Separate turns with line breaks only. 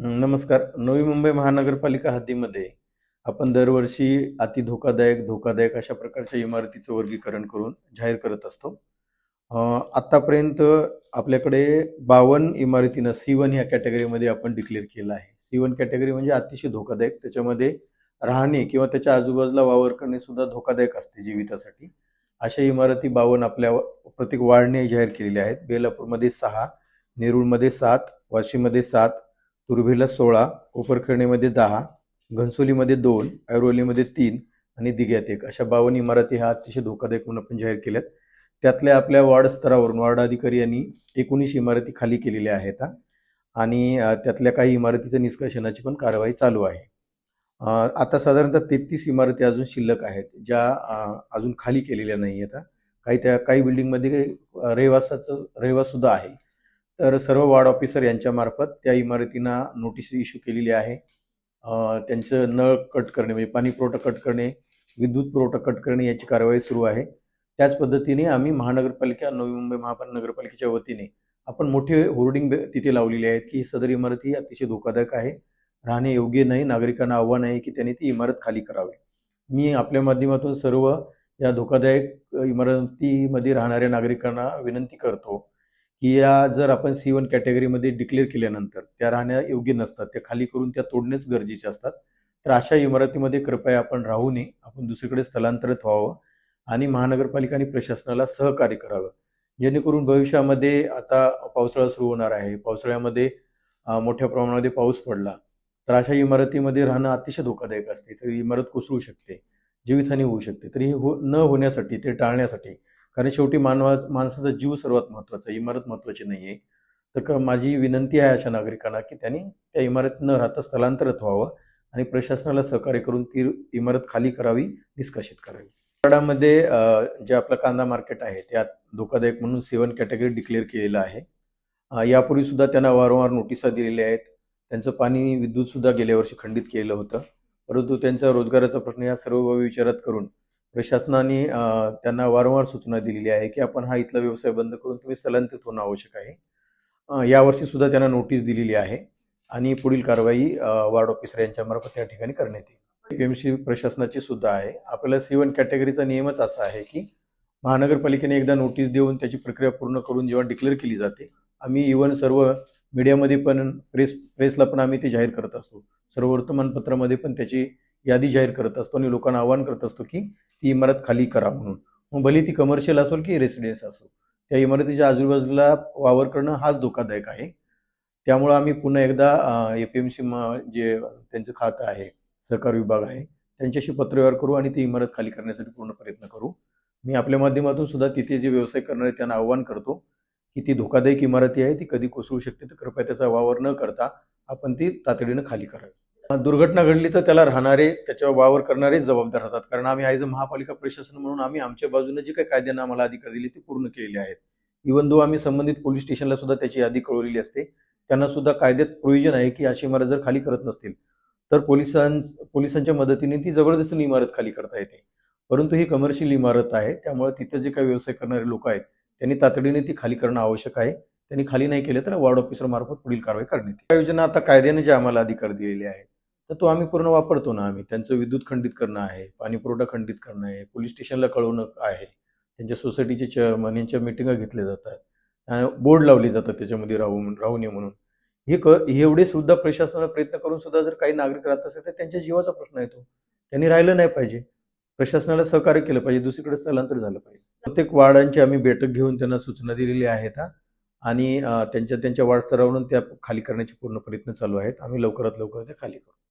नमस्कार. नवी मुंबई महानगरपालिका हद्दीमध्ये आपण दरवर्षी अति धोकादायक अशा प्रकारच्या इमारतीचं वर्गीकरण करून जाहीर करत असतो. आतापर्यंत आपल्याकडे 52 इमारतींना C1 ह्या कॅटेगरीमध्ये आपण डिक्लेअर केलं आहे. C1 कॅटेगरी म्हणजे अतिशय धोकादायक. त्याच्यामध्ये राहणे किंवा त्याच्या आजूबाजूला वावर करणे सुद्धा धोकादायक असते जीवितासाठी. अशा इमारती 52 आपल्या प्रत्येक वार्डने जाहीर केलेल्या आहेत. बेलापूरमध्ये 6, नेरूळमध्ये 7, वाशीमध्ये 7, तुर्भेला 16, कोपरखैरणेमध्ये 10, घनसोलीमध्ये 2, ऐरोलीमध्ये 3 आणि दिघ्यात 1 अशा 52 इमारती ह्या अतिशय धोकादायक म्हणून आपण जाहीर केल्यात. त्यातल्या आपल्या वार्ड स्तरावरून वार्ड अधिकारी यांनी 19 इमारती खाली केलेल्या आहेत आणि त्यातल्या काही इमारतीचं निष्कर्षणाची पण कारवाई चालू आहे. आता साधारणतः 33 इमारती अजून शिल्लक आहेत ज्या अजून खाली केलेल्या नाही आहेत. काही बिल्डिंगमध्ये रहिवास सुद्धा आहे. तर सर्व वार्ड ऑफिसर यांच्यामार्फत त्या इमारतींना नोटीस इश्यू केलेली आहे. त्यांचं नळ कट करणे म्हणजे पाणी पुरवठा कट करणे, विद्युत पुरवठा कट करणे याची कारवाई सुरू आहे. त्याच पद्धतीने आम्ही नवी मुंबई महानगरपालिकेच्या वतीने आपण मोठे होर्डिंग तिथे लावलेले आहेत की सदर इमारत ही अतिशय धोकादायक आहे, राहणे योग्य नाही. नागरिकांना आव्हान आहे की त्यांनी ती इमारत खाली करावी. मी आपल्या माध्यमातून सर्व या धोकादायक इमारतीमध्ये राहणाऱ्या नागरिकांना विनंती करतो की या जर आपण C1 कॅटेगरीमध्ये डिक्लेअर केल्यानंतर त्या राहण्या योग्य नसतात, त्या खाली करून त्या तोडणेच गरजेचे असतात. तर अशा इमारतीमध्ये कृपया आपण राहू नये, आपण दुसरीकडे स्थलांतरित व्हावं आणि महानगरपालिका आणि प्रशासनाला सहकार्य करावं, जेणेकरून भविष्यामध्ये आता पावसाळा सुरू होणार आहे. पावसाळ्यामध्ये मोठ्या प्रमाणामध्ये पाऊस पडला तर अशा इमारतीमध्ये राहणं अतिशय धोकादायक असते. तर इमारत कोसळू शकते, जीवितहानी होऊ शकते. तरी हे न होण्यासाठी, ते टाळण्यासाठी, कारण शेवटी माणसाचा जीव सर्वात महत्त्वाचा, इमारत महत्त्वाची नाही आहे. तर माझी विनंती आहे अशा नागरिकांना की त्यांनी त्या इमारतीत न राहता स्थलांतरित व्हावं आणि प्रशासनाला सहकार्य करून ती इमारत खाली करावी, निष्कासित करावी. वाडामध्ये जे आपलं कांदा मार्केट आहे त्यात धोकादायक म्हणून C1 कॅटेगरी डिक्लेअर केलेलं आहे. यापूर्वी सुद्धा त्यांना वारंवार नोटिसा दिलेल्या आहेत. त्यांचं पाणी विद्युत सुद्धा गेल्या वर्षी खंडित केलं होतं, परंतु त्यांचा रोजगाराचा प्रश्न या सर्व बाबी विचारात करून प्रशासनाने त्यांना वारंवार सूचना दिलेली आहे की आपण हा इथला व्यवसाय बंद करून तुम्ही स्थलांतरित होणं आवश्यक आहे. यावर्षी सुद्धा त्यांना नोटीस दिलेली आहे आणि पुढील कारवाई वार्ड ऑफिसर यांच्यामार्फत त्या ठिकाणी करण्यात येईल. PMC प्रशासनाची सुद्धा आहे. आपल्याला C1 कॅटेगरीचा नियमच असा आहे की महानगरपालिकेने एकदा नोटीस देऊन त्याची प्रक्रिया पूर्ण करून जेव्हा डिक्लेअर केली जाते, आम्ही इव्हन सर्व मीडियामध्ये पण प्रेसला पण आम्ही ते जाहीर करत असतो. सर्व वर्तमानपत्रामध्ये पण त्याची यादी जाहीर करत असतो आणि लोकांना आवाहन करत असतो की ती इमारत खाली करा म्हणून. मग भले ती कमर्शियल असो की रेसिडेन्स असो, त्या इमारतीच्या आजूबाजूला वावर करणं हाच धोकादायक आहे. त्यामुळं आम्ही पुन्हा एकदा FMC जे त्यांचं खातं आहे, सहकार विभाग आहे, त्यांच्याशी पत्रव्यवहार करू आणि ती इमारत खाली करण्यासाठी पूर्ण प्रयत्न करू. मी आपल्या माध्यमातून सुद्धा तिथे जे व्यवसाय करणारे त्यांना आव्हान करतो की ती धोकादायक इमारती आहे, ती कधी कोसळू शकते, तर कृपया त्याचा वावर न करता आपण ती तातडीनं खाली करावी. दुर्घटना घडली तर त्याला राहणारे, त्याच्यावर वावर करणारे जबाबदार राहतात. कारण आम्ही ॲज अ महापालिका प्रशासन म्हणून आम्ही आमच्या बाजूने जे काही कायद्यानं आम्हाला अधिकार दिले ते पूर्ण केलेले आहेत. इव्हन दो आम्ही संबंधित पोलीस स्टेशनला सुद्धा त्याची यादी कळवलेली असते. त्यांना सुद्धा कायद्यात प्रोव्हिजन आहे की अशी इमारत जर खाली करत नसतील तर पोलिसांच्या मदतीने ती जबरदस्तीने इमारत खाली करता येते. परंतु ही कमर्शियल इमारत आहे, त्यामुळे तिथे जे काही व्यवसाय करणारे लोक आहेत त्यांनी तातडीने ती खाली करणं आवश्यक आहे. त्यांनी खाली नाही केलं तर वार्ड ऑफिसर मार्फत पुढील कारवाई करण्यात येईल. योजना आता कायद्याने जे आम्हाला अधिकार दिलेले आहेत तर तो आम्ही पूर्ण वापरतो ना. आम्ही त्यांचं विद्युत खंडित करणं आहे, पाणी पुरवठा खंडित करणं आहे, पोलीस स्टेशनला कळवणं आहे, त्यांच्या सोसायटीचे चेअरमन यांच्या मिटिंगा घेतल्या जातात, बोर्ड लावले जातात त्याच्यामध्ये राहू नये म्हणून. हे एवढे सुद्धा प्रशासनाला प्रयत्न करून सुद्धा जर काही नागरिक राहत असेल तर त्यांच्या जीवाचा प्रश्न येतो. त्यांनी राहिलं नाही पाहिजे, प्रशासनाला सहकार्य केलं पाहिजे, दुसरीकडे स्थलांतर झालं पाहिजे. प्रत्येक वार्डांची आम्ही बैठक घेऊन त्यांना सूचना दिलेल्या आहेत आणि त्यांच्या वार्ड स्तरावरून त्या खाली करण्याचे पूर्ण प्रयत्न चालू आहेत. आम्ही लवकरात लवकर ते खाली करू.